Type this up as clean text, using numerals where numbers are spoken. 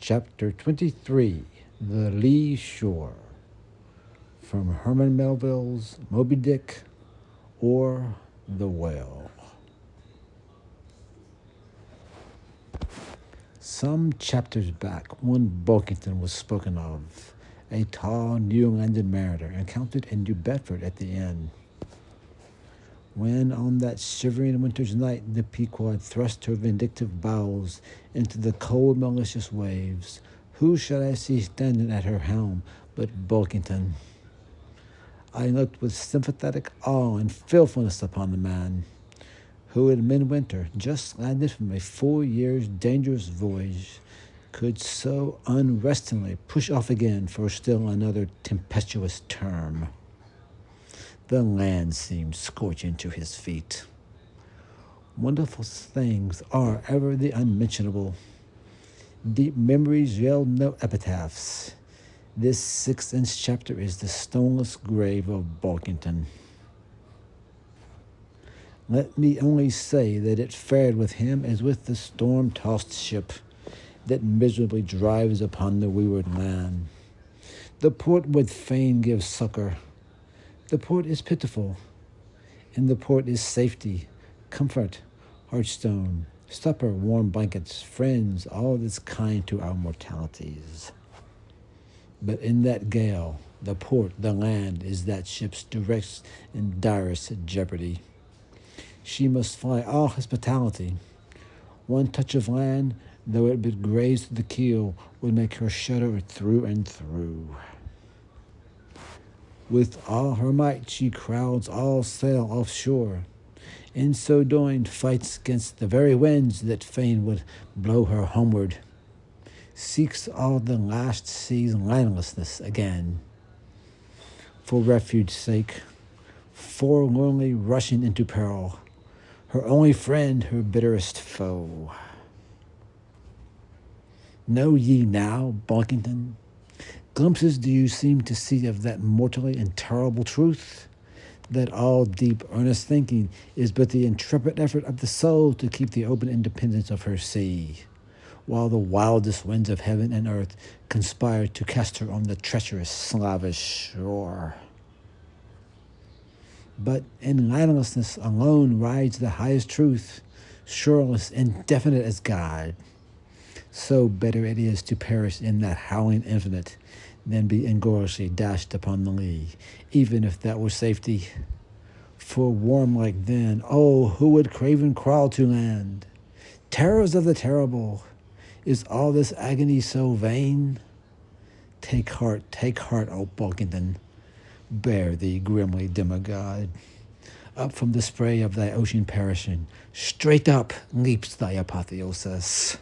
Chapter 23, The Lee Shore, from Herman Melville's Moby Dick or The Whale. Some chapters back, one Bulkington was spoken of, a tall New England mariner encountered in New Bedford at the inn. When on that shivering winter's night the Pequod thrust her vindictive bows into the cold malicious waves, who should I see standing at her helm but Bulkington? I looked with sympathetic awe and fearfulness upon the man, who in midwinter, just landed from a 4 years' dangerous voyage, could so unrestingly push off again for still another tempestuous term. The land seemed scorching to his feet. Wonderful things are ever the unmentionable. Deep memories yell no epitaphs. This 6-inch chapter is the stoneless grave of Bulkington. Let me only say that it fared with him as with the storm-tossed ship that miserably drives upon the weaward land. The port would fain give succor. The port is pitiful. In the port is safety, comfort, hearthstone, supper, warm blankets, friends, all that's kind to our mortalities. But in that gale, the port, the land, is that ship's direct and direst jeopardy. She must fly all hospitality. One touch of land, though it but graze the keel, would make her shudder through and through. With all her might she crowds all sail offshore. In so doing, fights against the very winds that fain would blow her homeward. Seeks all the last sea's landlessness again. For refuge's sake, forlornly rushing into peril, her only friend, her bitterest foe. Know ye now, Bulkington? Glimpses do you seem to see of that mortally and terrible truth? That all deep, earnest thinking is but the intrepid effort of the soul to keep the open independence of her sea, while the wildest winds of heaven and earth conspire to cast her on the treacherous Slavish shore. But in landlessness alone rides the highest truth, shoreless, indefinite as God. So better it is to perish in that howling infinite than be ingloriously dashed upon the lee, even if that were safety. For warm like then, oh, who would craven crawl to land? Terrors of the terrible, is all this agony so vain? Take heart, O Bulkington, bear thee grimly, demigod. Up from the spray of thy ocean perishing, straight up leaps thy apotheosis.